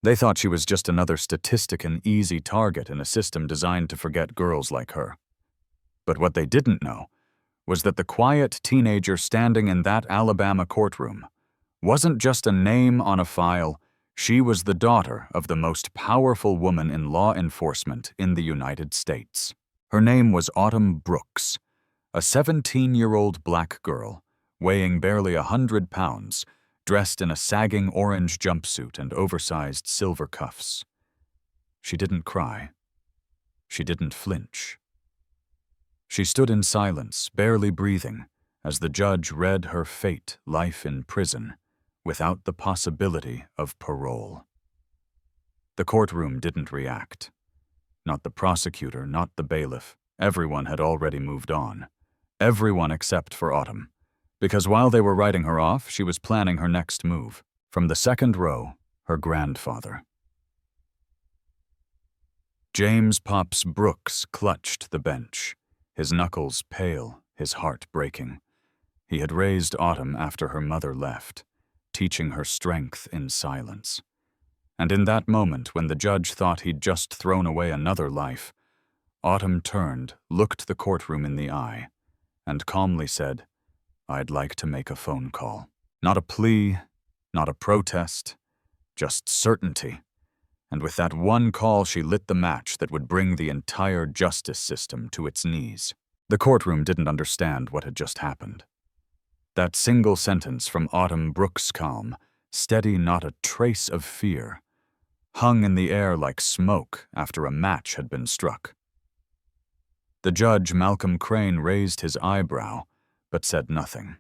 They thought she was just another statistic and easy target in a system designed to forget girls like her. But what they didn't know was that the quiet teenager standing in that Alabama courtroom wasn't just a name on a file. She was the daughter of the most powerful woman in law enforcement in the United States. Her name was Autumn Brooks, a 17-year-old black girl, weighing barely 100 pounds, dressed in a sagging orange jumpsuit and oversized silver cuffs. She didn't cry. She didn't flinch. She stood in silence, barely breathing, as the judge read her fate, life in prison, without the possibility of parole. The courtroom didn't react. Not the prosecutor, not the bailiff. Everyone had already moved on. Everyone except for Autumn. Because while they were writing her off, she was planning her next move. From the second row, her grandfather. James Pops Brooks clutched the bench, his knuckles pale, his heart breaking. He had raised Autumn after her mother left, teaching her strength in silence. And in that moment, when the judge thought he'd just thrown away another life, Autumn turned, looked the courtroom in the eye, and calmly said, "I'd like to make a phone call." Not a plea, not a protest, just certainty. And with that one call, she lit the match that would bring the entire justice system to its knees. The courtroom didn't understand what had just happened. That single sentence from Autumn Brooks' calm, steady, not a trace of fear, hung in the air like smoke after a match had been struck. The judge, Malcolm Crane, raised his eyebrow, but said nothing.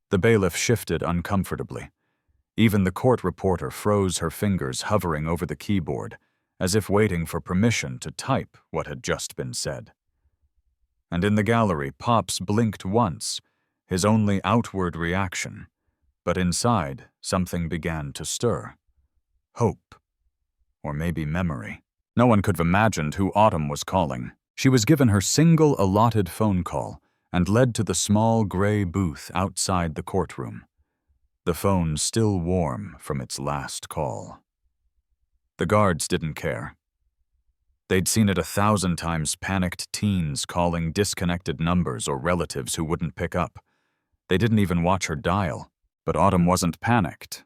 The bailiff shifted uncomfortably. Even the court reporter froze her fingers, hovering over the keyboard, as if waiting for permission to type what had just been said. And in the gallery, Pops blinked once, his only outward reaction, but inside, something began to stir. Hope. Or maybe memory. No one could have imagined who Autumn was calling. She was given her single allotted phone call and led to the small gray booth outside the courtroom, the phone still warm from its last call. The guards didn't care. They'd seen it 1,000 times, panicked teens calling disconnected numbers or relatives who wouldn't pick up. They didn't even watch her dial, but Autumn wasn't panicked.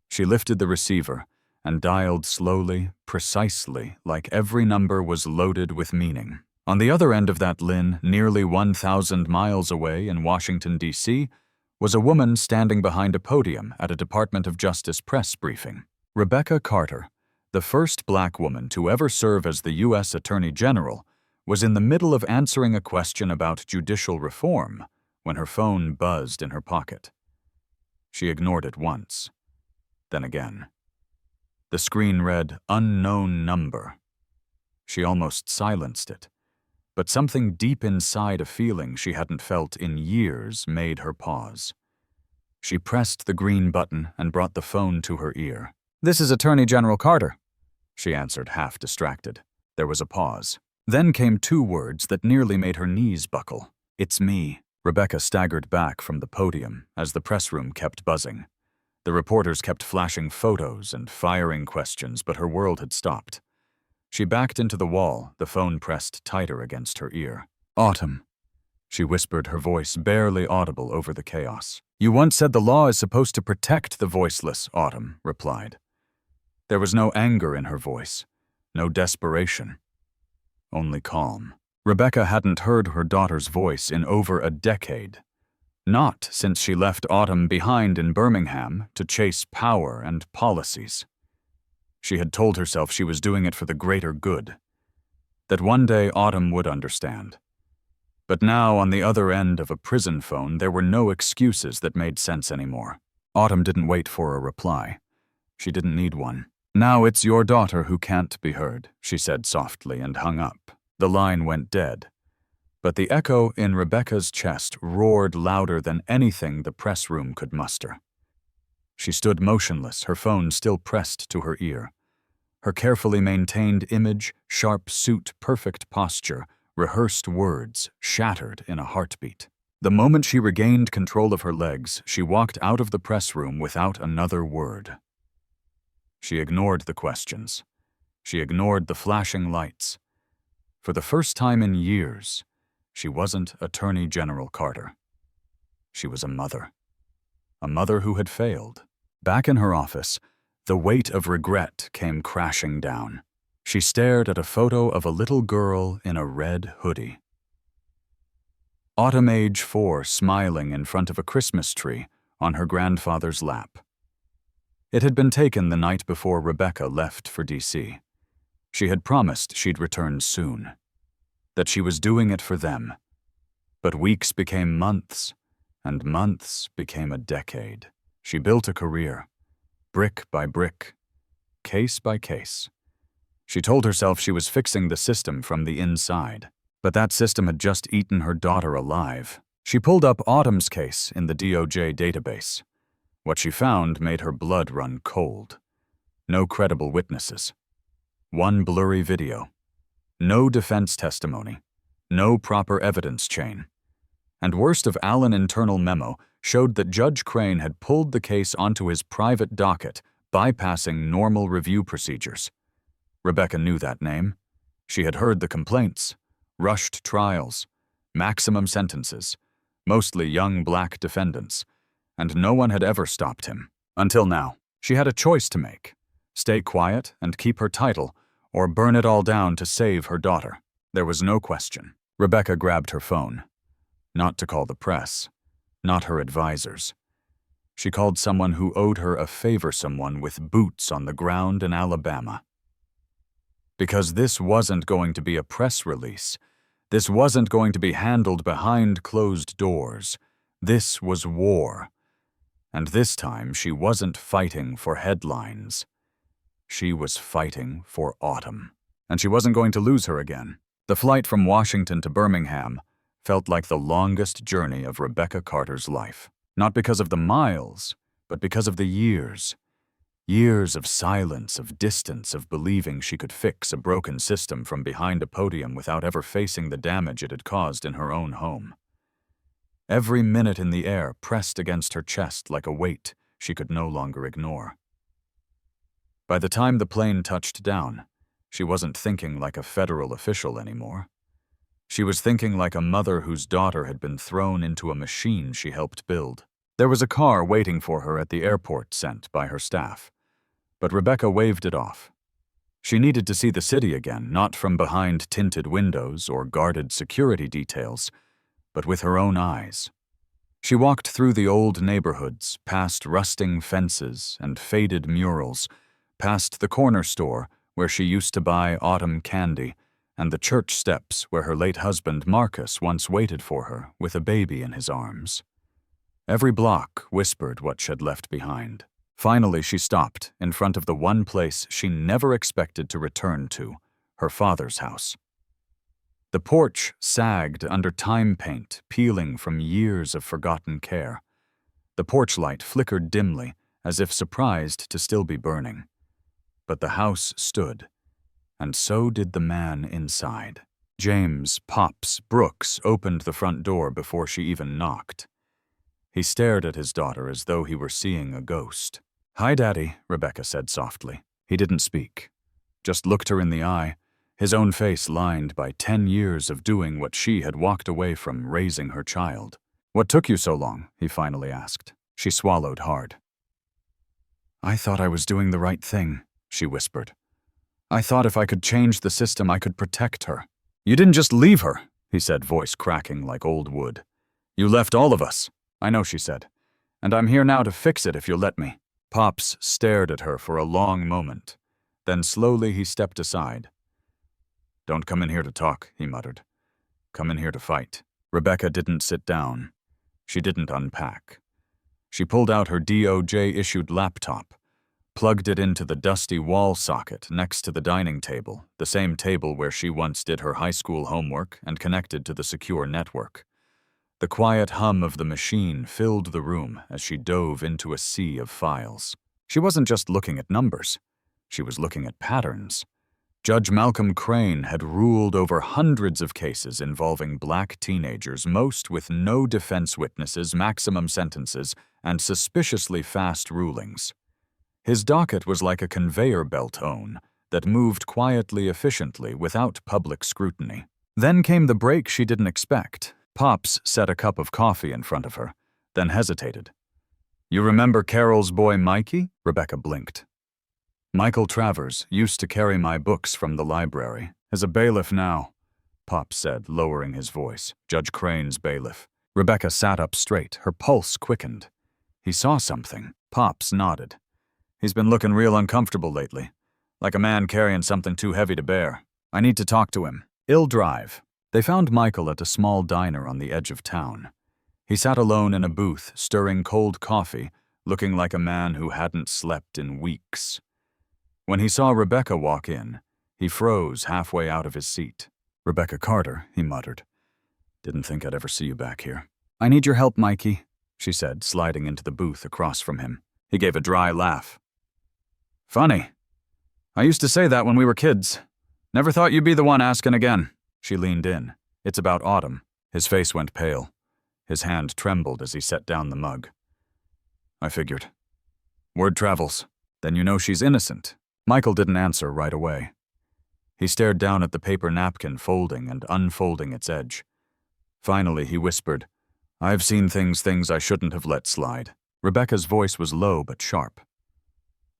She lifted the receiver and dialed slowly, precisely, like every number was loaded with meaning. On the other end of that line, nearly 1,000 miles away in Washington, D.C., was a woman standing behind a podium at a Department of Justice press briefing. Rebecca Carter, the first black woman to ever serve as the U.S. Attorney General, was in the middle of answering a question about judicial reform when her phone buzzed in her pocket. She ignored it once, then again. The screen read, "Unknown number." She almost silenced it, but something deep inside, a feeling she hadn't felt in years, made her pause. She pressed the green button and brought the phone to her ear. "This is Attorney General Carter," she answered, half distracted. There was a pause. Then came two words that nearly made her knees buckle. "It's me." Rebecca staggered back from the podium as the press room kept buzzing. The reporters kept flashing photos and firing questions, but her world had stopped. She backed into the wall, the phone pressed tighter against her ear. "Autumn," she whispered, her voice barely audible over the chaos. "You once said the law is supposed to protect the voiceless," Autumn replied. There was no anger in her voice, no desperation, only calm. Rebecca hadn't heard her daughter's voice in over a decade. Not since she left Autumn behind in Birmingham to chase power and policies. She had told herself she was doing it for the greater good, that one day Autumn would understand. But now, on the other end of a prison phone, there were no excuses that made sense anymore. Autumn didn't wait for a reply. She didn't need one. "Now it's your daughter who can't be heard," she said softly, and hung up. The line went dead. But the echo in Rebecca's chest roared louder than anything the press room could muster. She stood motionless, her phone still pressed to her ear. Her carefully maintained image, sharp suit, perfect posture, rehearsed words, shattered in a heartbeat. The moment she regained control of her legs, she walked out of the press room without another word. She ignored the questions. She ignored the flashing lights. For the first time in years, she wasn't Attorney General Carter. She was a mother. A mother who had failed. Back in her office, the weight of regret came crashing down. She stared at a photo of a little girl in a red hoodie. Autumn age 4 smiling in front of a Christmas tree on her grandfather's lap. It had been taken the night before Rebecca left for D.C. She had promised she'd return soon, that she was doing it for them. But weeks became months, and months became a decade. She built a career, brick by brick, case by case. She told herself she was fixing the system from the inside, but that system had just eaten her daughter alive. She pulled up Autumn's case in the DOJ database. What she found made her blood run cold. No credible witnesses. One blurry video. No defense testimony. No proper evidence chain. And worst of Allen's internal memo showed that Judge Crane had pulled the case onto his private docket, bypassing normal review procedures. Rebecca knew that name. She had heard the complaints. Rushed trials. Maximum sentences. Mostly young black defendants. And no one had ever stopped him. Until now. She had a choice to make. Stay quiet and keep her title, or burn it all down to save her daughter. There was no question. Rebecca grabbed her phone. Not to call the press. Not her advisors. She called someone who owed her a favor, someone with boots on the ground in Alabama. Because this wasn't going to be a press release. This wasn't going to be handled behind closed doors. This was war. And this time she wasn't fighting for headlines. She was fighting for Autumn. And she wasn't going to lose her again. The flight from Washington to Birmingham felt like the longest journey of Rebecca Carter's life. Not because of the miles, but because of the years. Years of silence, of distance, of believing she could fix a broken system from behind a podium without ever facing the damage it had caused in her own home. Every minute in the air pressed against her chest like a weight she could no longer ignore. By the time the plane touched down, she wasn't thinking like a federal official anymore. She was thinking like a mother whose daughter had been thrown into a machine she helped build. There was a car waiting for her at the airport sent by her staff. But Rebecca waved it off. She needed to see the city again, not from behind tinted windows or guarded security details, but with her own eyes. She walked through the old neighborhoods, past rusting fences and faded murals, past the corner store where she used to buy autumn candy, and the church steps where her late husband Marcus once waited for her with a baby in his arms. Every block whispered what she'd left behind. Finally, she stopped in front of the one place she never expected to return to, her father's house. The porch sagged under time paint peeling from years of forgotten care. The porch light flickered dimly, as if surprised to still be burning. But the house stood, and so did the man inside. James Pops Brooks opened the front door before she even knocked. He stared at his daughter as though he were seeing a ghost. "Hi, Daddy," Rebecca said softly. He didn't speak, just looked her in the eye, his own face lined by 10 years of doing what she had walked away from, raising her child. "What took you so long?" he finally asked. She swallowed hard. "I thought I was doing the right thing," she whispered. "I thought if I could change the system, I could protect her." "You didn't just leave her," he said, voice cracking like old wood. "You left all of us." "I know," she said. "And I'm here now to fix it if you'll let me." Pops stared at her for a long moment. Then slowly he stepped aside. "Don't come in here to talk," he muttered. "Come in here to fight." Rebecca didn't sit down. She didn't unpack. She pulled out her DOJ-issued laptop, plugged it into the dusty wall socket next to the dining table, the same table where she once did her high school homework and connected to the secure network. The quiet hum of the machine filled the room as she dove into a sea of files. She wasn't just looking at numbers. She was looking at patterns. Judge Malcolm Crane had ruled over hundreds of cases involving black teenagers, most with no defense witnesses, maximum sentences, and suspiciously fast rulings. His docket was like a conveyor belt own that moved quietly, efficiently, without public scrutiny. Then came the break she didn't expect. Pops set a cup of coffee in front of her, then hesitated. "You remember Carol's boy Mikey?" Rebecca blinked. "Michael Travers used to carry my books from the library. Is a bailiff now," Pops said, lowering his voice. "Judge Crane's bailiff." Rebecca sat up straight, her pulse quickened. "He saw something." Pops nodded. "He's been looking real uncomfortable lately, like a man carrying something too heavy to bear. I need to talk to him." Ill drive. They found Michael at a small diner on the edge of town. He sat alone in a booth, stirring cold coffee, looking like a man who hadn't slept in weeks. When he saw Rebecca walk in, he froze halfway out of his seat. "Rebecca Carter," he muttered. "Didn't think I'd ever see you back here." "I need your help, Mikey," she said, sliding into the booth across from him. He gave a dry laugh. "Funny. I used to say that when we were kids. Never thought you'd be the one asking again." She leaned in. "It's about Autumn." His face went pale. His hand trembled as he set down the mug. "I figured. Word travels. Then you know she's innocent." Michael didn't answer right away. He stared down at the paper napkin folding and unfolding its edge. Finally, he whispered, "I've seen things I shouldn't have let slide." Rebecca's voice was low but sharp.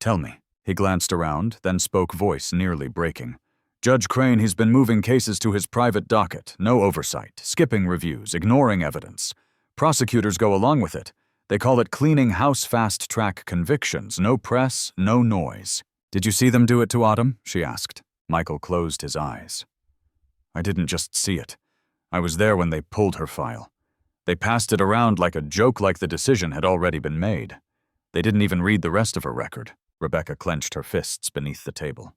"Tell me." He glanced around, then spoke, voice nearly breaking. "Judge Crane, he's been moving cases to his private docket, no oversight, skipping reviews, ignoring evidence. Prosecutors go along with it. They call it cleaning house fast-track convictions, no press, no noise." "Did you see them do it to Autumn?" she asked. Michael closed his eyes. "I didn't just see it. I was there when they pulled her file. They passed it around like a joke, like the decision had already been made. They didn't even read the rest of her record." Rebecca clenched her fists beneath the table.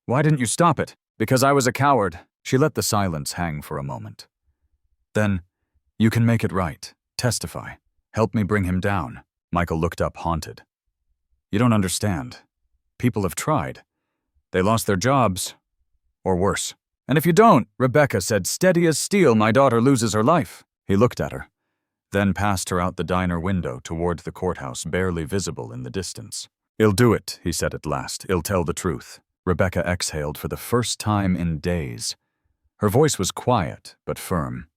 "Why didn't you stop it?" "Because I was a coward." She let the silence hang for a moment. "Then, you can make it right. Testify. Help me bring him down." Michael looked up, haunted. "You don't understand. People have tried. They lost their jobs. Or worse." "And if you don't," Rebecca said, "steady as steel, my daughter loses her life." He looked at her, then passed her out the diner window toward the courthouse, barely visible in the distance. "He'll do it," he said at last. "He'll tell the truth." Rebecca exhaled for the first time in days. Her voice was quiet, but firm.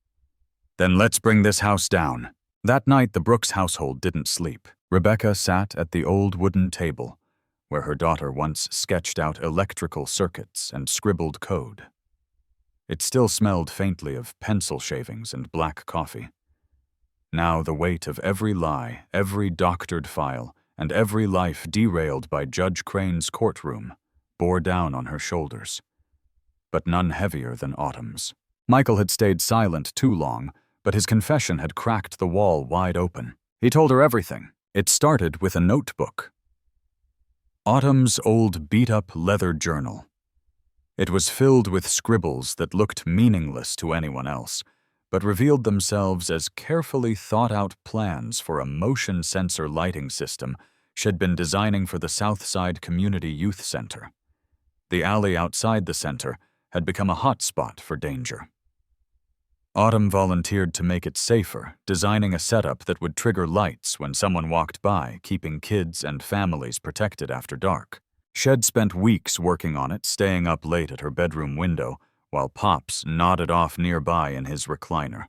"Then let's bring this house down." That night, the Brooks household didn't sleep. Rebecca sat at the old wooden table, where her daughter once sketched out electrical circuits and scribbled code. It still smelled faintly of pencil shavings and black coffee. Now the weight of every lie, every doctored file, and every life derailed by Judge Crane's courtroom bore down on her shoulders, but none heavier than Autumn's. Michael had stayed silent too long, but his confession had cracked the wall wide open. He told her everything. It started with a notebook. Autumn's old beat-up leather journal. It was filled with scribbles that looked meaningless to anyone else, but revealed themselves as carefully thought-out plans for a motion sensor lighting system she'd been designing for the Southside Community Youth Center. The alley outside the center had become a hotspot for danger. Autumn volunteered to make it safer, designing a setup that would trigger lights when someone walked by, keeping kids and families protected after dark. She'd spent weeks working on it, staying up late at her bedroom window, while Pops nodded off nearby in his recliner.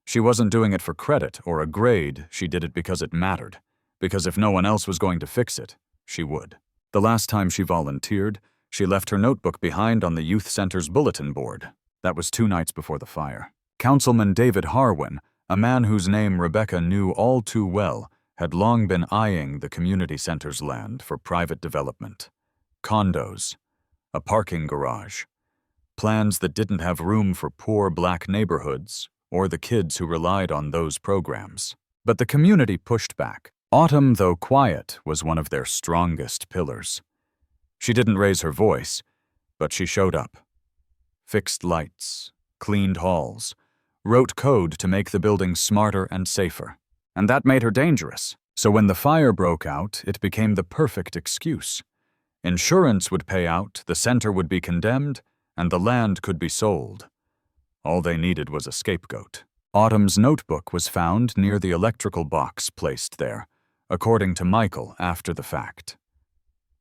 She wasn't doing it for credit or a grade, she did it because it mattered, because if no one else was going to fix it, she would. The last time she volunteered, she left her notebook behind on the youth center's bulletin board. That was 2 nights before the fire. Councilman David Harwin, a man whose name Rebecca knew all too well, had long been eyeing the community center's land for private development. Condos, a parking garage, plans that didn't have room for poor black neighborhoods or the kids who relied on those programs. But the community pushed back. Autumn, though quiet, was one of their strongest pillars. She didn't raise her voice, but she showed up. Fixed lights, cleaned halls, wrote code to make the building smarter and safer. And that made her dangerous. So when the fire broke out, it became the perfect excuse. Insurance would pay out, the center would be condemned, and the land could be sold. All they needed was a scapegoat. Autumn's notebook was found near the electrical box placed there, according to Michael after the fact.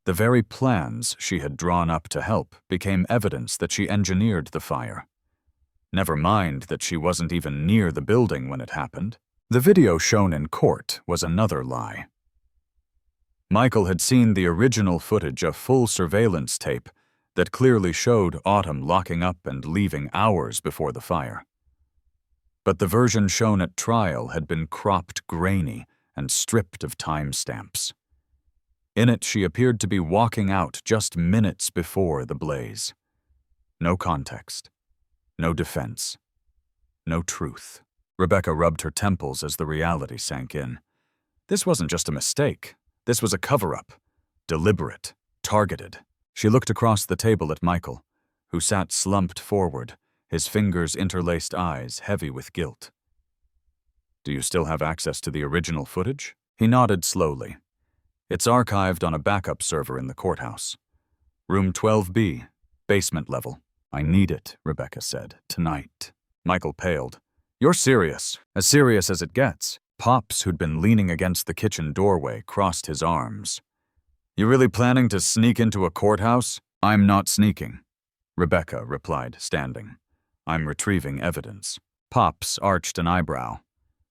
The very plans she had drawn up to help became evidence that she engineered the fire. Never mind that she wasn't even near the building when it happened. The video shown in court was another lie. Michael had seen the original footage of full surveillance tape that clearly showed Autumn locking up and leaving hours before the fire. But the version shown at trial had been cropped grainy and stripped of timestamps. In it, she appeared to be walking out just minutes before the blaze. No context, no defense, no truth. Rebecca rubbed her temples as the reality sank in. This wasn't just a mistake. This was a cover-up, deliberate, targeted. She looked across the table at Michael, who sat slumped forward, his fingers interlaced eyes heavy with guilt. "Do you still have access to the original footage?" He nodded slowly. "It's archived on a backup server in the courthouse. Room 12B, basement level." "I need it," Rebecca said. "Tonight." Michael paled. "You're serious. As serious as it gets." Pops, who'd been leaning against the kitchen doorway, crossed his arms. "You really planning to sneak into a courthouse?" "I'm not sneaking," Rebecca replied, standing. "I'm retrieving evidence." Pops arched an eyebrow.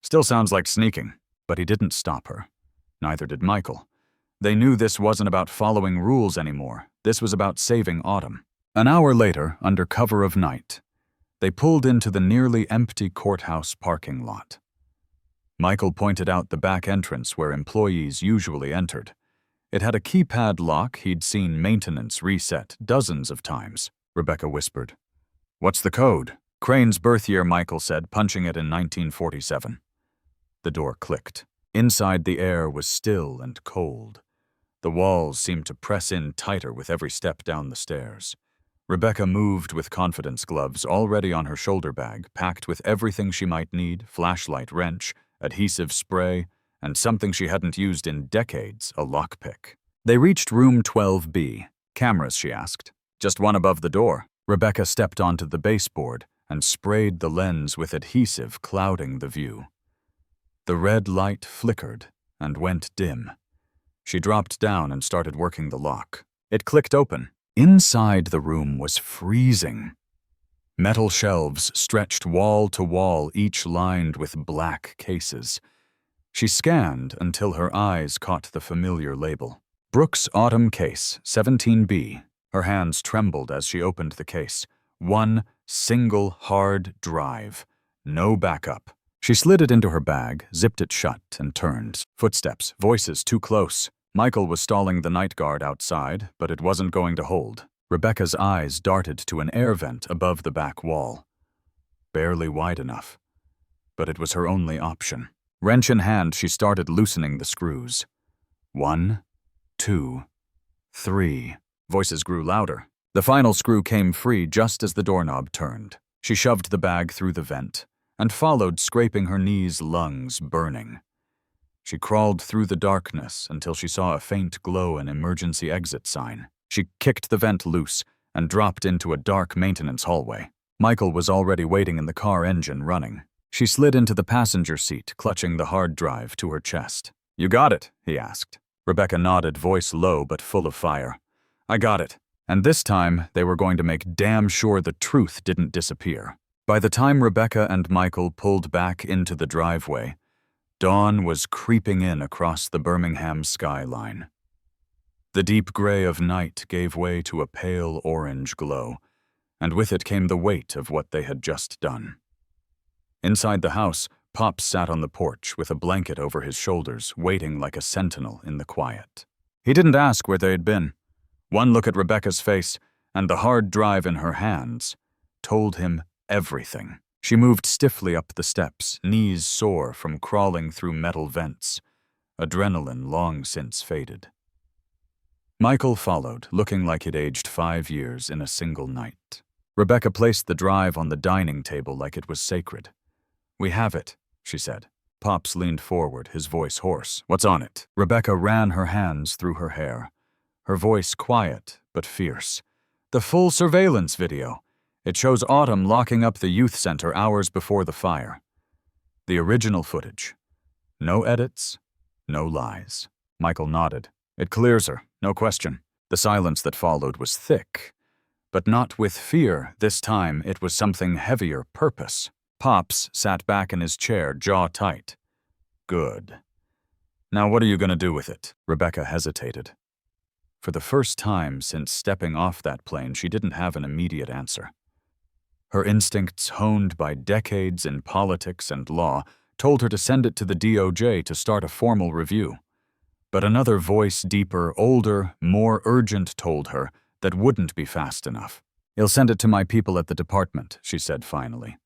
"Still sounds like sneaking." But he didn't stop her. Neither did Michael. They knew this wasn't about following rules anymore. This was about saving Autumn. An hour later, under cover of night, they pulled into the nearly empty courthouse parking lot. Michael pointed out the back entrance where employees usually entered. It had a keypad lock he'd seen maintenance reset dozens of times. Rebecca whispered. "What's the code?" "Crane's birth year," Michael said, punching it in 1947. The door clicked. Inside, the air was still and cold. The walls seemed to press in tighter with every step down the stairs. Rebecca moved with confidence gloves already on her shoulder bag, packed with everything she might need: flashlight wrench, adhesive spray, and something she hadn't used in decades, a lockpick. They reached room 12B. "Cameras?" she asked. "Just one above the door." Rebecca stepped onto the baseboard and sprayed the lens with adhesive, clouding the view. The red light flickered and went dim. She dropped down and started working the lock. It clicked open. Inside the room was freezing. Metal shelves stretched wall to wall, each lined with black cases. She scanned until her eyes caught the familiar label. "Brooks Autumn Case, 17B. Her hands trembled as she opened the case. One single hard drive. No backup. She slid it into her bag, zipped it shut, and turned. Footsteps, voices too close. Michael was stalling the night guard outside, but it wasn't going to hold. Rebecca's eyes darted to an air vent above the back wall. Barely wide enough. But it was her only option. Wrench in hand, she started loosening the screws. 1, 2, 3. Voices grew louder. The final screw came free just as the doorknob turned. She shoved the bag through the vent and followed, scraping her knees, lungs burning. She crawled through the darkness until she saw a faint glow and emergency exit sign. She kicked the vent loose and dropped into a dark maintenance hallway. Michael was already waiting in the car, engine running. She slid into the passenger seat, clutching the hard drive to her chest. "You got it?" he asked. Rebecca nodded, voice low but full of fire. "I got it." And this time, they were going to make damn sure the truth didn't disappear. By the time Rebecca and Michael pulled back into the driveway, dawn was creeping in across the Birmingham skyline. The deep gray of night gave way to a pale orange glow, and with it came the weight of what they had just done. Inside the house, Pops sat on the porch with a blanket over his shoulders, waiting like a sentinel in the quiet. He didn't ask where they had been. One look at Rebecca's face and the hard drive in her hands told him everything. She moved stiffly up the steps, knees sore from crawling through metal vents. Adrenaline long since faded. Michael followed, looking like he'd aged 5 years in a single night. Rebecca placed the drive on the dining table like it was sacred. "We have it," she said. Pops leaned forward, his voice hoarse. "What's on it?" Rebecca ran her hands through her hair, her voice quiet but fierce. "The full surveillance video. It shows Autumn locking up the youth center hours before the fire. The original footage. No edits, no lies." Michael nodded. "It clears her, no question." The silence that followed was thick, but not with fear. This time it was something heavier, purpose. Pops sat back in his chair, jaw tight. Good. Now what are you going to do with it? Rebecca hesitated. For the first time since stepping off that plane, she didn't have an immediate answer. Her instincts, honed by decades in politics and law, told her to send it to the DOJ to start a formal review. But another voice, deeper, older, more urgent, told her that wouldn't be fast enough. "You'll send it to my people at the department," she said finally.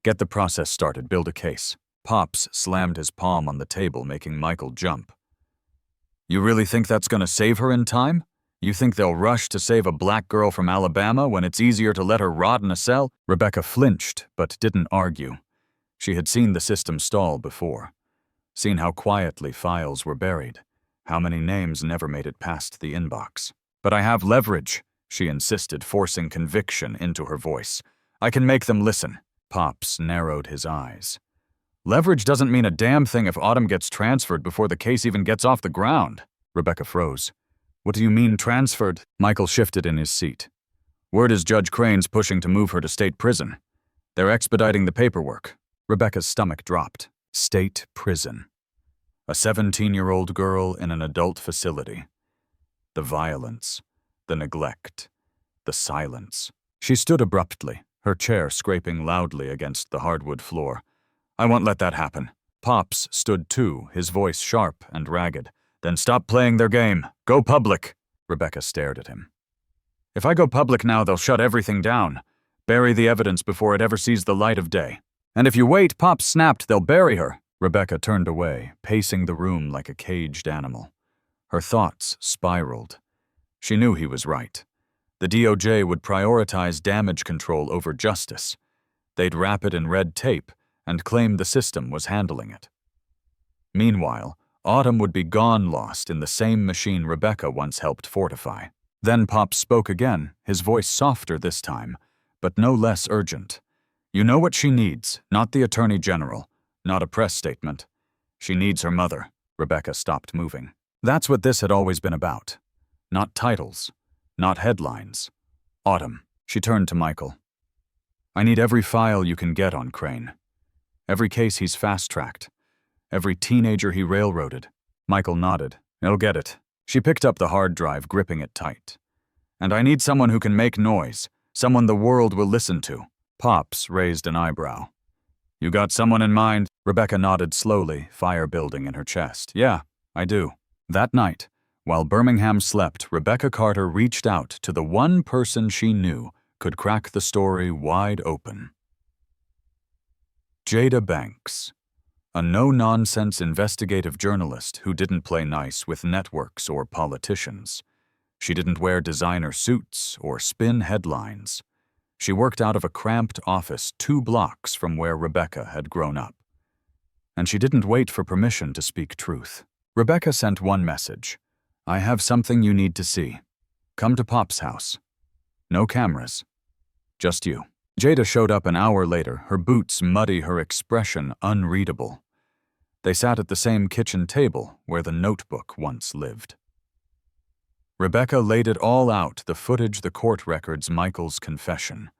"Get the process started, build a case." Pops slammed his palm on the table, making Michael jump. "You really think that's going to save her in time? You think they'll rush to save a black girl from Alabama when it's easier to let her rot in a cell?" Rebecca flinched, but didn't argue. She had seen the system stall before. Seen how quietly files were buried. How many names never made it past the inbox. "But I have leverage," she insisted, forcing conviction into her voice. "I can make them listen." Pops narrowed his eyes. "Leverage doesn't mean a damn thing if Autumn gets transferred before the case even gets off the ground." Rebecca froze. "What do you mean, transferred?" Michael shifted in his seat. "Word is Judge Crane's pushing to move her to state prison. They're expediting the paperwork." Rebecca's stomach dropped. State prison. A 17-year-old girl in an adult facility. The violence, the neglect, the silence. She stood abruptly, her chair scraping loudly against the hardwood floor. "I won't let that happen." Pops stood too, his voice sharp and ragged. "Then stop playing their game. Go public." Rebecca stared at him. "If I go public now, they'll shut everything down. Bury the evidence before it ever sees the light of day. And if you wait," Pops snapped, "they'll bury her." Rebecca turned away, pacing the room like a caged animal. Her thoughts spiraled. She knew he was right. The DOJ would prioritize damage control over justice. They'd wrap it in red tape and claim the system was handling it. Meanwhile, Autumn would be gone, lost in the same machine Rebecca once helped fortify. Then Pops spoke again, his voice softer this time, but no less urgent. "You know what she needs, not the Attorney General, not a press statement. She needs her mother." Rebecca stopped moving. That's what this had always been about. Not titles, not headlines. Autumn. She turned to Michael. "I need every file you can get on Crane. Every case he's fast-tracked. Every teenager he railroaded." Michael nodded. "He'll get it." She picked up the hard drive, gripping it tight. "And I need someone who can make noise, someone the world will listen to." Pops raised an eyebrow. "You got someone in mind?" Rebecca nodded slowly, fire building in her chest. "Yeah, I do." That night, while Birmingham slept, Rebecca Carter reached out to the one person she knew could crack the story wide open. Jada Banks, a no-nonsense investigative journalist who didn't play nice with networks or politicians. She didn't wear designer suits or spin headlines. She worked out of a cramped office 2 blocks from where Rebecca had grown up. And she didn't wait for permission to speak truth. Rebecca sent one message. "I have something you need to see. Come to Pop's house. No cameras. Just you." Jada showed up an hour later, her boots muddy, her expression unreadable. They sat at the same kitchen table where the notebook once lived. Rebecca laid it all out, the footage, the court records, Michael's confession.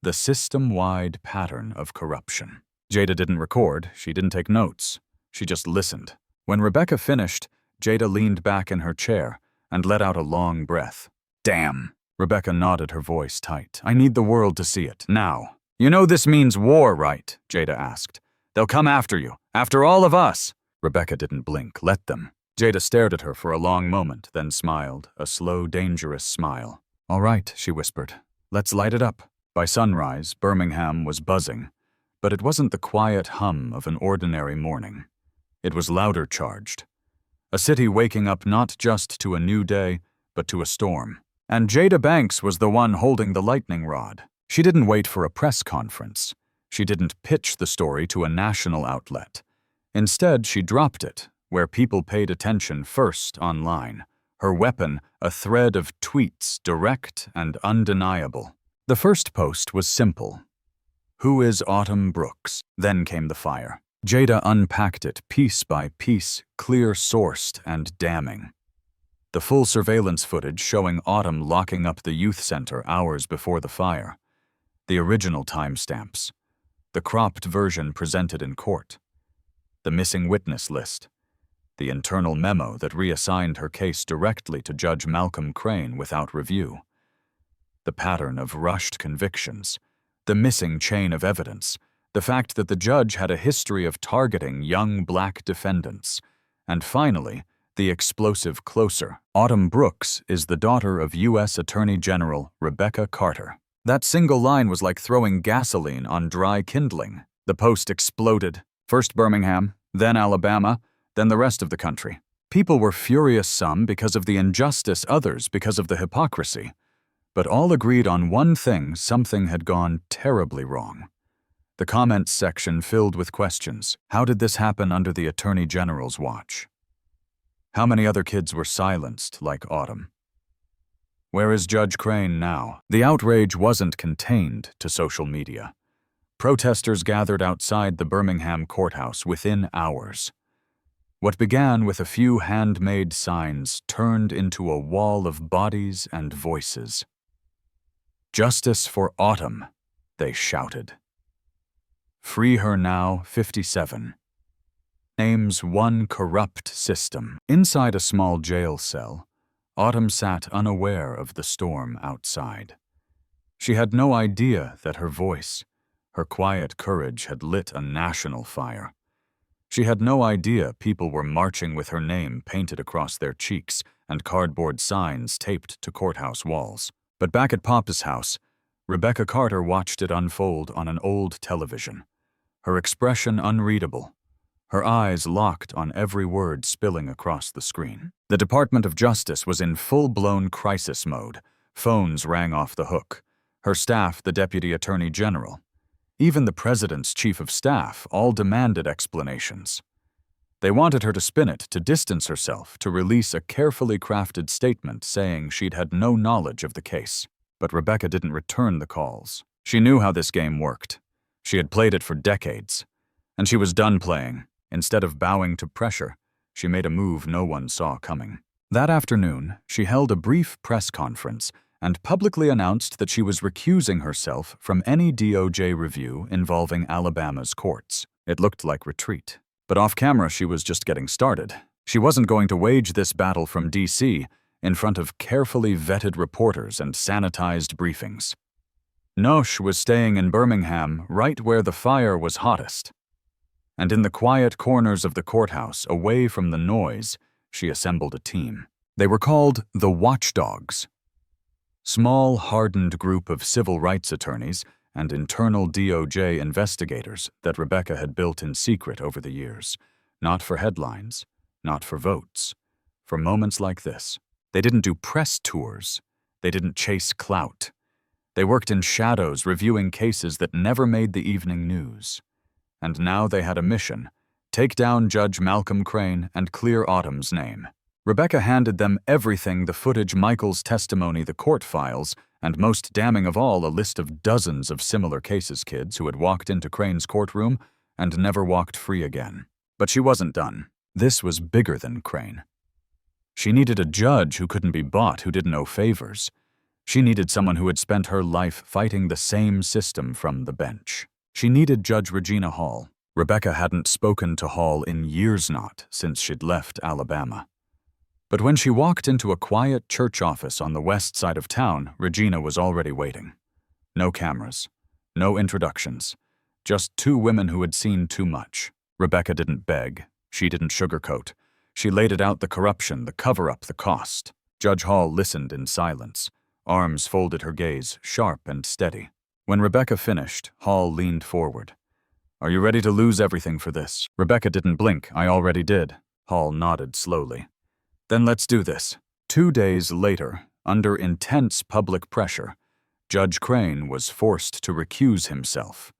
The system-wide pattern of corruption. Jada didn't record, she didn't take notes. She just listened. When Rebecca finished, Jada leaned back in her chair and let out a long breath. "Damn." Rebecca nodded, her voice tight. "I need the world to see it, now." "You know this means war, right?" Jada asked. "They'll come after you, after all of us." Rebecca didn't blink. "Let them." Jada stared at her for a long moment, then smiled, a slow, dangerous smile. "All right," she whispered. "Let's light it up." By sunrise, Birmingham was buzzing, but it wasn't the quiet hum of an ordinary morning. It was louder charged. A city waking up not just to a new day, but to a storm. And Jada Banks was the one holding the lightning rod. She didn't wait for a press conference. She didn't pitch the story to a national outlet. Instead, she dropped it, where people paid attention first online. Her weapon, a thread of tweets, direct and undeniable. The first post was simple. "Who is Autumn Brooks?" Then came the fire. Jada unpacked it piece by piece, clear-sourced and damning. The full surveillance footage showing Autumn locking up the youth center hours before the fire. The original timestamps. The cropped version presented in court. The missing witness list. The internal memo that reassigned her case directly to Judge Malcolm Crane without review. The pattern of rushed convictions. The missing chain of evidence. The fact that the judge had a history of targeting young black defendants. And finally, the explosive closer. Autumn Brooks is the daughter of U.S. Attorney General Rebecca Carter. That single line was like throwing gasoline on dry kindling. The Post exploded. First Birmingham, then Alabama, then the rest of the country. People were furious, some because of the injustice, others because of the hypocrisy. But all agreed on one thing: something had gone terribly wrong. The comments section filled with questions. How did this happen under the Attorney General's watch? How many other kids were silenced like Autumn? Where is Judge Crane now? The outrage wasn't contained to social media. Protesters gathered outside the Birmingham courthouse within hours. What began with a few handmade signs turned into a wall of bodies and voices. "Justice for Autumn," they shouted. "Free her now, 57. Names one corrupt system." Inside a small jail cell, Autumn sat unaware of the storm outside. She had no idea that her voice, her quiet courage, had lit a national fire. She had no idea people were marching with her name painted across their cheeks and cardboard signs taped to courthouse walls. But back at Papa's house, Rebecca Carter watched it unfold on an old television, her expression unreadable, her eyes locked on every word spilling across the screen. The Department of Justice was in full-blown crisis mode. Phones rang off the hook. Her staff, the Deputy Attorney General, even the President's Chief of Staff, all demanded explanations. They wanted her to spin it, to distance herself, to release a carefully crafted statement saying she'd had no knowledge of the case. But Rebecca didn't return the calls. She knew how this game worked. She had played it for decades. And she was done playing. Instead of bowing to pressure, she made a move no one saw coming. That afternoon, she held a brief press conference and publicly announced that she was recusing herself from any DOJ review involving Alabama's courts. It looked like retreat. But off-camera, she was just getting started. She wasn't going to wage this battle from D.C. in front of carefully vetted reporters and sanitized briefings. Nosh was staying in Birmingham, right where the fire was hottest. And in the quiet corners of the courthouse, away from the noise, she assembled a team. They were called the Watchdogs. Small, hardened group of civil rights attorneys and internal DOJ investigators that Rebecca had built in secret over the years. Not for headlines, not for votes, for moments like this. They didn't do press tours. They didn't chase clout. They worked in shadows, reviewing cases that never made the evening news. And now they had a mission: take down Judge Malcolm Crane and clear Autumn's name. Rebecca handed them everything: the footage, Michael's testimony, the court files, and most damning of all, a list of dozens of similar cases, kids who had walked into Crane's courtroom and never walked free again. But she wasn't done. This was bigger than Crane. She needed a judge who couldn't be bought, who did no favors. She needed someone who had spent her life fighting the same system from the bench. She needed Judge Regina Hall. Rebecca hadn't spoken to Hall in years, not since she'd left Alabama. But when she walked into a quiet church office on the west side of town, Regina was already waiting. No cameras, no introductions, just two women who had seen too much. Rebecca didn't beg. She didn't sugarcoat. She laid it out: the corruption, the cover-up, the cost. Judge Hall listened in silence. Arms folded, her gaze sharp and steady. When Rebecca finished, Hall leaned forward. "Are you ready to lose everything for this?" Rebecca didn't blink. "I already did." Hall nodded slowly. "Then let's do this." 2 days later, under intense public pressure, Judge Crane was forced to recuse himself.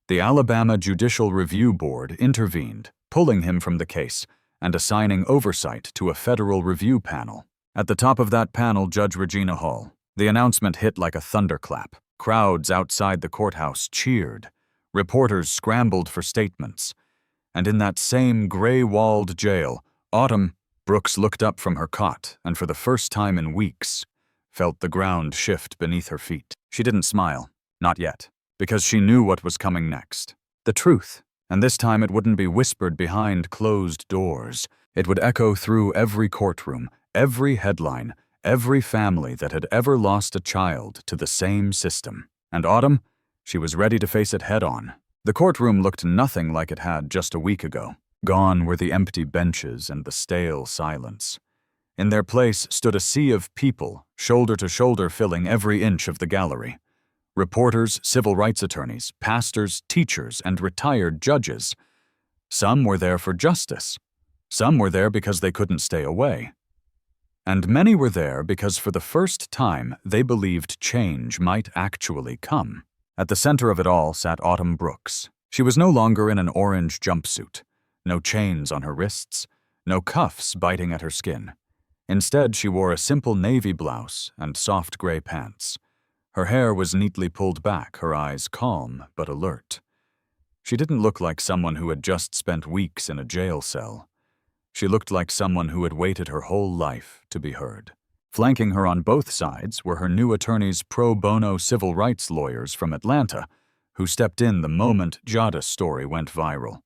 The Alabama Judicial Review Board intervened, pulling him from the case and assigning oversight to a federal review panel. At the top of that panel, Judge Regina Hall. The announcement hit like a thunderclap. Crowds outside the courthouse cheered. Reporters scrambled for statements. And in that same gray-walled jail, Autumn, Brooks looked up from her cot and for the first time in weeks, felt the ground shift beneath her feet. She didn't smile, not yet, because she knew what was coming next. The truth. And this time it wouldn't be whispered behind closed doors. It would echo through every courtroom, every headline, every family that had ever lost a child to the same system. And Autumn, she was ready to face it head-on. The courtroom looked nothing like it had just a week ago. Gone were the empty benches and the stale silence. In their place stood a sea of people, shoulder to shoulder filling every inch of the gallery. Reporters, civil rights attorneys, pastors, teachers, and retired judges. Some were there for justice. Some were there because they couldn't stay away. And many were there because for the first time they believed change might actually come. At the center of it all sat Autumn Brooks. She was no longer in an orange jumpsuit, no chains on her wrists, no cuffs biting at her skin. Instead, she wore a simple navy blouse and soft gray pants. Her hair was neatly pulled back, her eyes calm but alert. She didn't look like someone who had just spent weeks in a jail cell. She looked like someone who had waited her whole life to be heard. Flanking her on both sides were her new attorney's pro bono civil rights lawyers from Atlanta, who stepped in the moment Jada's story went viral.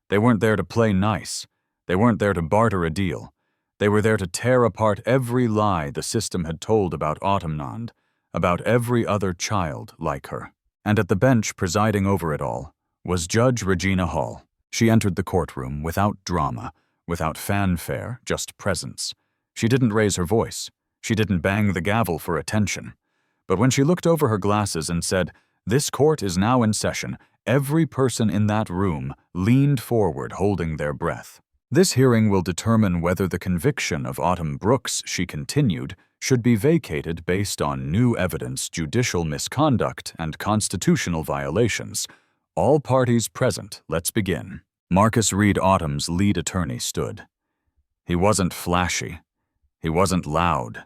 They weren't there to play nice. They weren't there to barter a deal. They were there to tear apart every lie the system had told about Autumnand, about every other child like her. And at the bench presiding over it all was Judge Regina Hall. She entered the courtroom without drama, without fanfare, just presence. She didn't raise her voice. She didn't bang the gavel for attention. But when she looked over her glasses and said, "This court is now in session," every person in that room leaned forward holding their breath. "This hearing will determine whether the conviction of Autumn Brooks," she continued, "should be vacated based on new evidence, judicial misconduct, and constitutional violations. All parties present, let's begin." Marcus Reed Autumn's lead attorney stood. He wasn't flashy. He wasn't loud.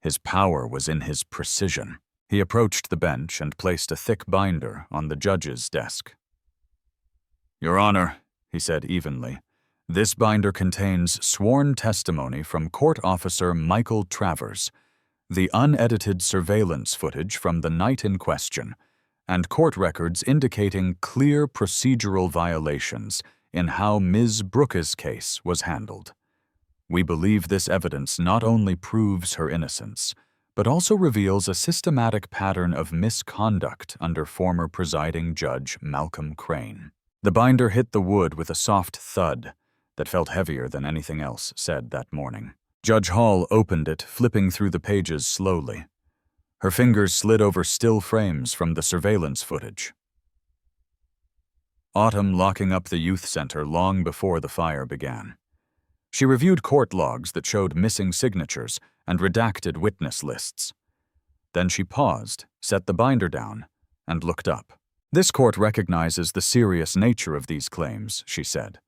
His power was in his precision. He approached the bench and placed a thick binder on the judge's desk. "Your Honor," he said evenly, "this binder contains sworn testimony from Court Officer Michael Travers, the unedited surveillance footage from the night in question, and court records indicating clear procedural violations in how Ms. Brooks' case was handled. We believe this evidence not only proves her innocence, but also reveals a systematic pattern of misconduct under former presiding Judge Malcolm Crane." The binder hit the wood with a soft thud that felt heavier than anything else said that morning. Judge Hall opened it, flipping through the pages slowly. Her fingers slid over still frames from the surveillance footage. Autumn locking up the youth center long before the fire began. She reviewed court logs that showed missing signatures and redacted witness lists. Then she paused, set the binder down, and looked up. "This court recognizes the serious nature of these claims," she said,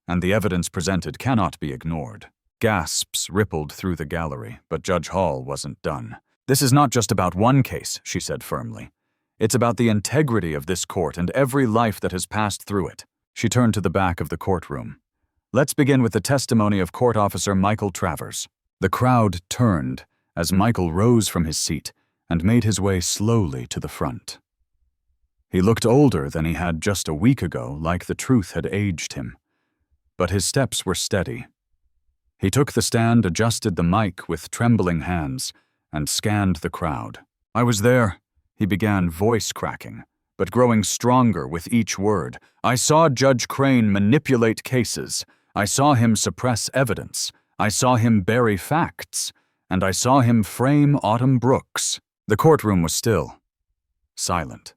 "and the evidence presented cannot be ignored." Gasps rippled through the gallery, but Judge Hall wasn't done. "This is not just about one case," she said firmly. "It's about the integrity of this court and every life that has passed through it." She turned to the back of the courtroom. "Let's begin with the testimony of Court Officer Michael Travers." The crowd turned as Michael rose from his seat and made his way slowly to the front. He looked older than he had just a week ago, like the truth had aged him. But his steps were steady. He took the stand, adjusted the mic with trembling hands, and scanned the crowd. "I was there," he began, voice cracking, but growing stronger with each word. "I saw Judge Crane manipulate cases. I saw him suppress evidence. I saw him bury facts. And I saw him frame Autumn Brooks." The courtroom was still, silent.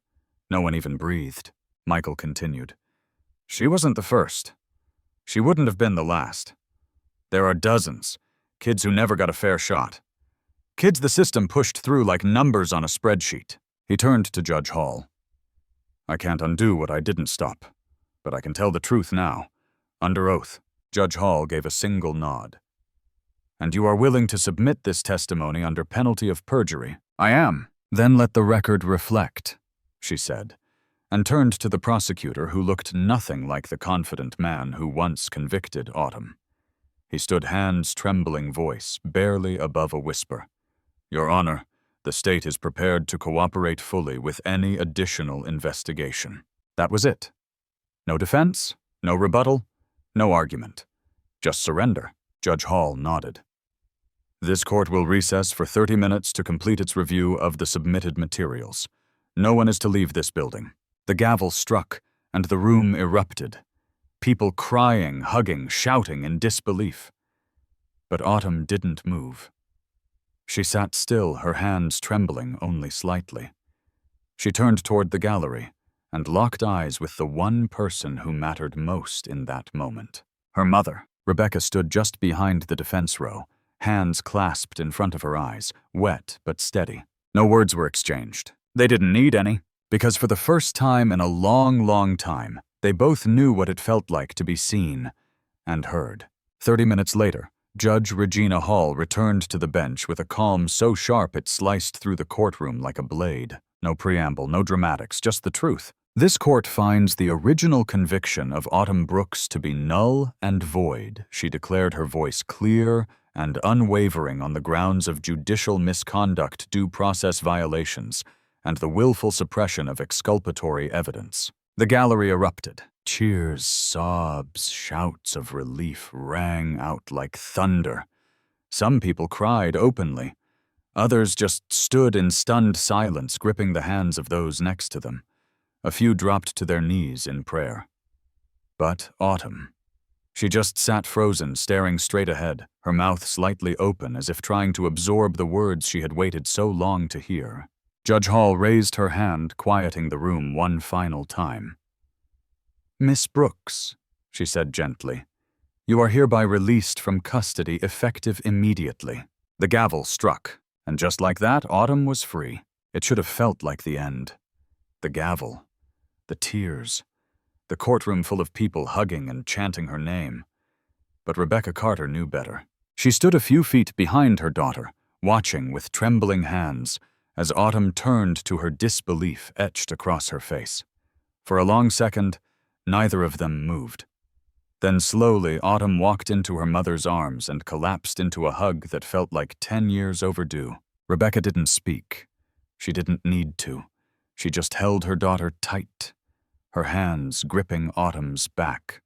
No one even breathed. Michael continued. "She wasn't the first. She wouldn't have been the last. There are dozens, kids who never got a fair shot. Kids the system pushed through like numbers on a spreadsheet." He turned to Judge Hall. "I can't undo what I didn't stop, but I can tell the truth now. Under oath." Judge Hall gave a single nod. "And you are willing to submit this testimony under penalty of perjury?" "I am." "Then let the record reflect," she said, and turned to the prosecutor who looked nothing like the confident man who once convicted Autumn. He stood hands-trembling voice, barely above a whisper. "Your Honor, the state is prepared to cooperate fully with any additional investigation." That was it. No defense, no rebuttal, no argument. Just surrender. Judge Hall nodded. "This court will recess for 30 minutes to complete its review of the submitted materials. No one is to leave this building." The gavel struck, and the room erupted. People crying, hugging, shouting in disbelief. But Autumn didn't move. She sat still, her hands trembling only slightly. She turned toward the gallery and locked eyes with the one person who mattered most in that moment. Her mother. Rebecca stood just behind the defense row, hands clasped in front of her eyes, wet but steady. No words were exchanged. They didn't need any, because for the first time in a long, long time, they both knew what it felt like to be seen and heard. 30 minutes later, Judge Regina Hall returned to the bench with a calm so sharp it sliced through the courtroom like a blade. No preamble, no dramatics, just the truth. This court finds the original conviction of Autumn Brooks to be null and void. She declared her voice clear and unwavering on the grounds of judicial misconduct, due process violations, and the willful suppression of exculpatory evidence. The gallery erupted. Cheers, sobs, shouts of relief rang out like thunder. Some people cried openly. Others just stood in stunned silence, gripping the hands of those next to them. A few dropped to their knees in prayer. But Autumn. She just sat frozen, staring straight ahead, her mouth slightly open as if trying to absorb the words she had waited so long to hear. Judge Hall raised her hand, quieting the room one final time. "Miss Brooks," she said gently, "you are hereby released from custody effective immediately." The gavel struck, and just like that, Autumn was free. It should have felt like the end. The gavel. The tears. The courtroom full of people hugging and chanting her name. But Rebecca Carter knew better. She stood a few feet behind her daughter, watching with trembling hands as Autumn turned to her disbelief etched across her face. For a long second, neither of them moved. Then slowly, Autumn walked into her mother's arms and collapsed into a hug that felt like 10 years overdue. Rebecca didn't speak. She didn't need to. She just held her daughter tight, her hands gripping Autumn's back,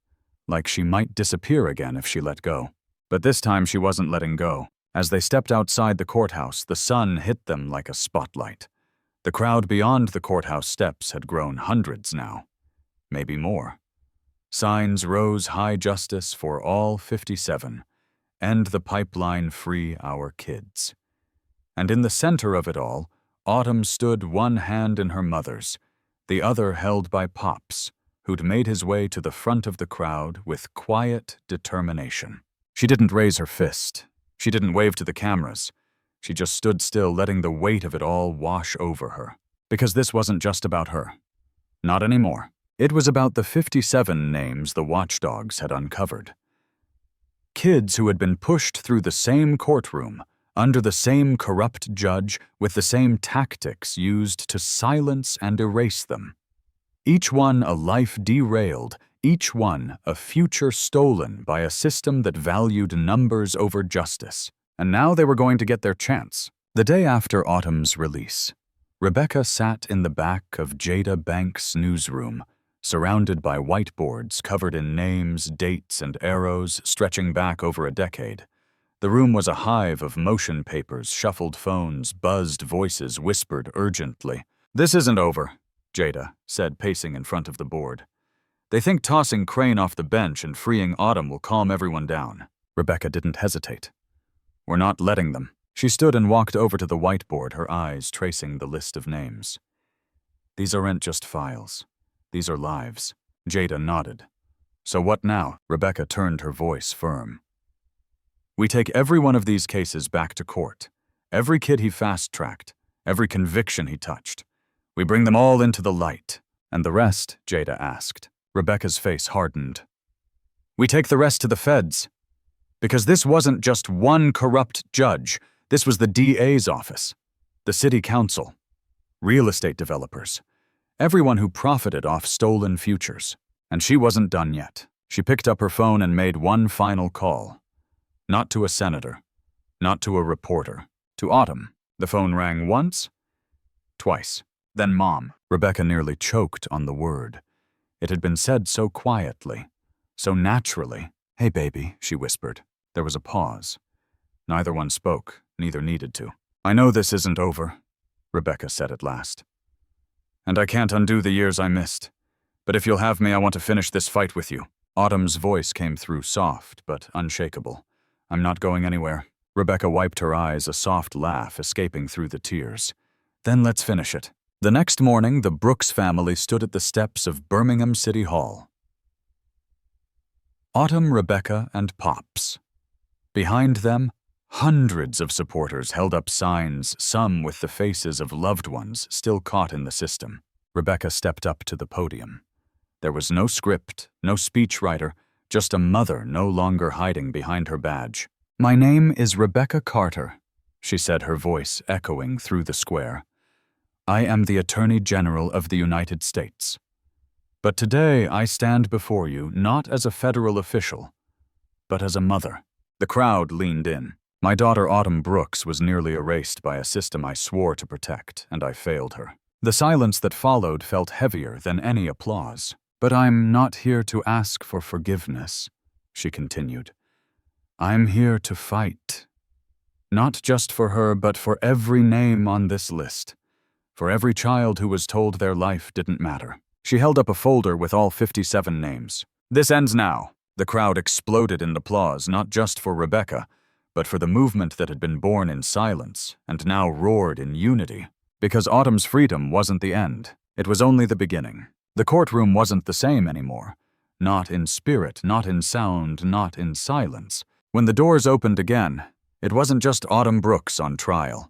like she might disappear again if she let go. But this time she wasn't letting go. As they stepped outside the courthouse, the sun hit them like a spotlight. The crowd beyond the courthouse steps had grown hundreds now, maybe more. Signs rose: high justice for all 57, end the pipeline, free our kids. And in the center of it all, Autumn stood, one hand in her mother's, the other held by Pops, who'd made his way to the front of the crowd with quiet determination. She didn't raise her fist. She didn't wave to the cameras. She just stood still, letting the weight of it all wash over her. Because this wasn't just about her. Not anymore. It was about the 57 names the watchdogs had uncovered. Kids who had been pushed through the same courtroom, under the same corrupt judge, with the same tactics used to silence and erase them. Each one a life derailed, each one a future stolen by a system that valued numbers over justice. And now they were going to get their chance. The day after Autumn's release, Rebecca sat in the back of Jada Banks' newsroom, surrounded by whiteboards covered in names, dates, and arrows stretching back over a decade. The room was a hive of motion papers, shuffled phones, buzzed voices whispered urgently. "This isn't over," Jada said, pacing in front of the board. "They think tossing Crane off the bench and freeing Autumn will calm everyone down." Rebecca didn't hesitate. "We're not letting them." She stood and walked over to the whiteboard, her eyes tracing the list of names. "These aren't just files. These are lives." Jada nodded. "So what now?" Rebecca turned her voice firm. "We take every one of these cases back to court. Every kid he fast-tracked, every conviction he touched. We bring them all into the light." "And the rest?" Jada asked. Rebecca's face hardened. "We take the rest to the feds. Because this wasn't just one corrupt judge. This was the DA's office, the city council, real estate developers, everyone who profited off stolen futures." And she wasn't done yet. She picked up her phone and made one final call. Not to a senator. Not to a reporter. To Autumn. The phone rang once, twice. Then Mom. Rebecca nearly choked on the word. It had been said so quietly, so naturally. "Hey, baby," she whispered. There was a pause. Neither one spoke, neither needed to. "I know this isn't over," Rebecca said at last. "And I can't undo the years I missed. But if you'll have me, I want to finish this fight with you." Autumn's voice came through soft, but unshakable. "I'm not going anywhere." Rebecca wiped her eyes, a soft laugh escaping through the tears. "Then let's finish it." The next morning, the Brooks family stood at the steps of Birmingham City Hall. Autumn, Rebecca, and Pops. Behind them, hundreds of supporters held up signs, some with the faces of loved ones still caught in the system. Rebecca stepped up to the podium. There was no script, no speechwriter, just a mother no longer hiding behind her badge. "My name is Rebecca Carter," she said, her voice echoing through the square. "I am the Attorney General of the United States. But today I stand before you not as a federal official, but as a mother." The crowd leaned in. My daughter Autumn Brooks was nearly erased by a system I swore to protect, and I failed her. The silence that followed felt heavier than any applause. "But I'm not here to ask for forgiveness," she continued. "I'm here to fight. Not just for her, but for every name on this list. For every child who was told their life didn't matter." She held up a folder with all 57 names. "This ends now." The crowd exploded in applause, not just for Rebecca, but for the movement that had been born in silence and now roared in unity. Because Autumn's freedom wasn't the end. It was only the beginning. The courtroom wasn't the same anymore. Not in spirit, not in sound, not in silence. When the doors opened again, it wasn't just Autumn Brooks on trial.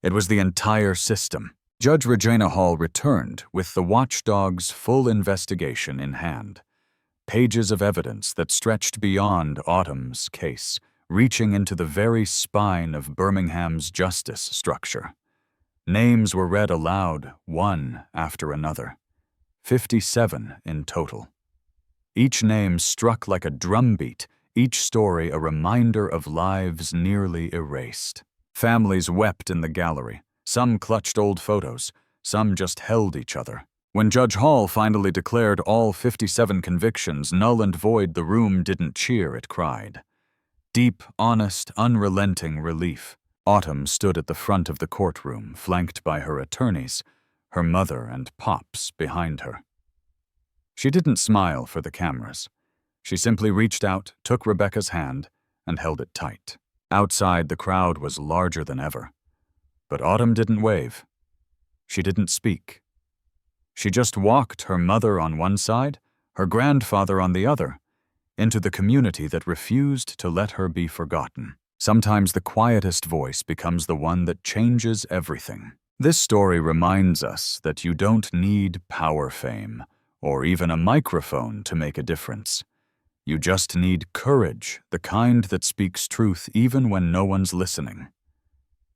It was the entire system. Judge Regina Hall returned with the watchdog's full investigation in hand. Pages of evidence that stretched beyond Autumn's case, reaching into the very spine of Birmingham's justice structure. Names were read aloud, one after another. 57 in total. Each name struck like a drumbeat, each story a reminder of lives nearly erased. Families wept in the gallery. Some clutched old photos, some just held each other. When Judge Hall finally declared all 57 convictions null and void, the room didn't cheer, it cried. Deep, honest, unrelenting relief. Autumn stood at the front of the courtroom, flanked by her attorneys, her mother and Pops behind her. She didn't smile for the cameras. She simply reached out, took Rebecca's hand, and held it tight. Outside, the crowd was larger than ever. But Autumn didn't wave. She didn't speak. She just walked, her mother on one side, her grandfather on the other, into the community that refused to let her be forgotten. Sometimes the quietest voice becomes the one that changes everything. This story reminds us that you don't need power, fame, or even a microphone to make a difference. You just need courage, the kind that speaks truth even when no one's listening.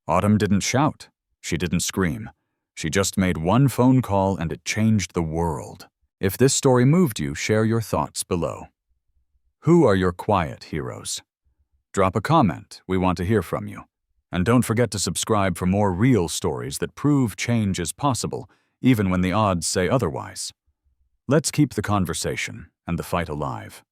Autumn didn't shout. She didn't scream. She just made one phone call and it changed the world. If this story moved you, share your thoughts below. Who are your quiet heroes? Drop a comment. We want to hear from you. And don't forget to subscribe for more real stories that prove change is possible, even when the odds say otherwise. Let's keep the conversation and the fight alive.